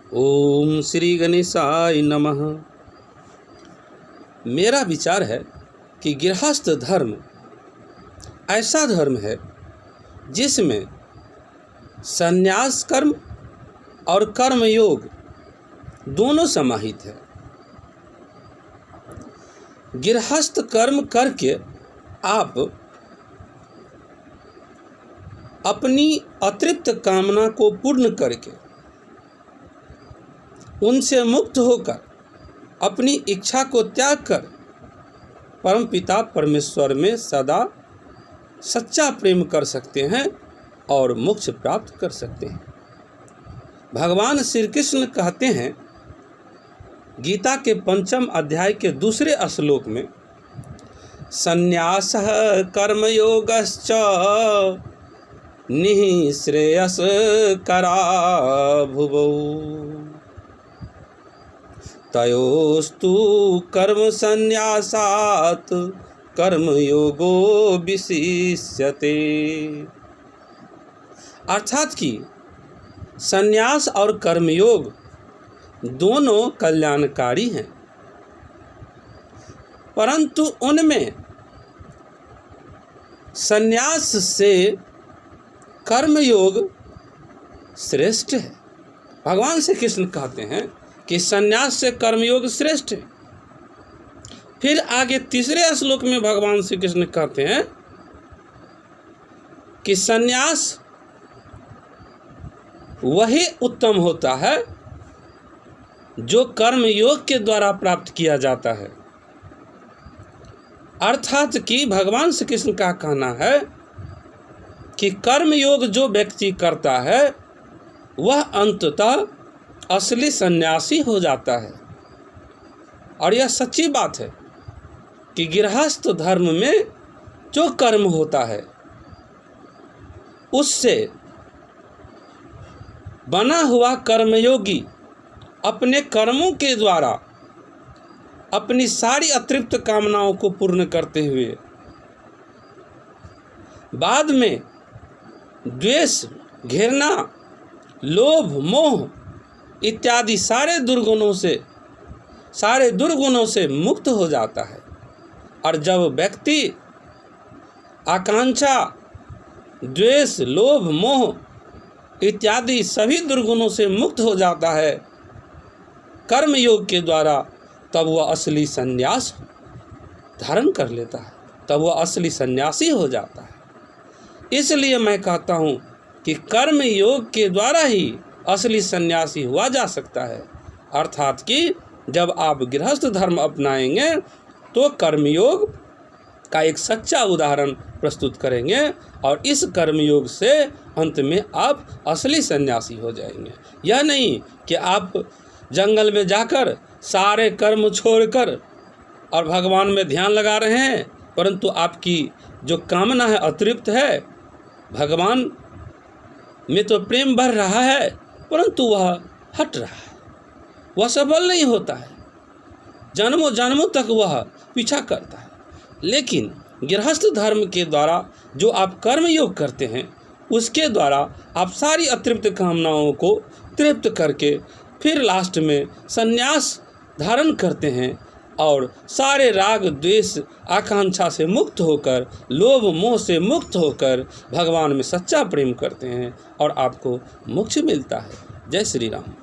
ओम श्री गणेशाय नमः। मेरा विचार है कि गृहस्थ धर्म ऐसा धर्म है जिसमें संन्यास कर्म और कर्म योग दोनों समाहित है। गृहस्थ कर्म करके आप अपनी अतृप्त कामना को पूर्ण करके उनसे मुक्त होकर अपनी इच्छा को त्याग कर परमपिता परमेश्वर में सदा सच्चा प्रेम कर सकते हैं और मोक्ष प्राप्त कर सकते हैं। भगवान श्री कृष्ण कहते हैं गीता के 5वें अध्याय के 2 श्लोक में, संन्यासः कर्मयोगश्च निःश्रेयस करा भुवौ तयोस्तु कर्म संन्यासात् कर्मयोगो विशिष्यते। अर्थात कि संन्यास और कर्मयोग दोनों कल्याणकारी हैं, परंतु उनमें संन्यास से कर्मयोग श्रेष्ठ है। भगवान श्री कृष्ण कहते हैं कि संन्यास से कर्मयोग श्रेष्ठ है। फिर आगे 3 श्लोक में भगवान श्री कृष्ण कहते हैं कि संन्यास वही उत्तम होता है जो कर्मयोग के द्वारा प्राप्त किया जाता है। अर्थात कि भगवान श्री कृष्ण का कहना है कि कर्मयोग जो व्यक्ति करता है वह अंततः असली सन्यासी हो जाता है। और यह सच्ची बात है कि गृहस्थ धर्म में जो कर्म होता है उससे बना हुआ कर्मयोगी अपने कर्मों के द्वारा अपनी सारी अतृप्त कामनाओं को पूर्ण करते हुए बाद में द्वेष, घृणा, लोभ, मोह इत्यादि सारे दुर्गुणों से मुक्त हो जाता है। और जब व्यक्ति आकांक्षा, द्वेष, लोभ, मोह इत्यादि सभी दुर्गुणों से मुक्त हो जाता है कर्मयोग के द्वारा, तब वह असली संन्यास धारण कर लेता है, तब वह असली सन्यासी हो जाता है। इसलिए मैं कहता हूँ कि कर्म योग के द्वारा ही असली सन्यासी हुआ जा सकता है। अर्थात कि जब आप गृहस्थ धर्म अपनाएंगे तो कर्मयोग का एक सच्चा उदाहरण प्रस्तुत करेंगे और इस कर्मयोग से अंत में आप असली सन्यासी हो जाएंगे। यह नहीं कि आप जंगल में जाकर सारे कर्म छोड़कर और भगवान में ध्यान लगा रहे हैं, परंतु आपकी जो कामना है अतृप्त है, भगवान में तो प्रेम बढ़ रहा है परंतु वह हट रहा है, वह सफल नहीं होता है, जन्मों जन्मों तक वह पीछा करता है। लेकिन गृहस्थ धर्म के द्वारा जो आप कर्मयोग करते हैं उसके द्वारा आप सारी अतृप्त कामनाओं को तृप्त करके फिर लास्ट में संन्यास धारण करते हैं और सारे राग, द्वेष, आकांक्षा से मुक्त होकर, लोभ, मोह से मुक्त होकर भगवान में सच्चा प्रेम करते हैं और आपको मोक्ष मिलता है। जय श्री राम।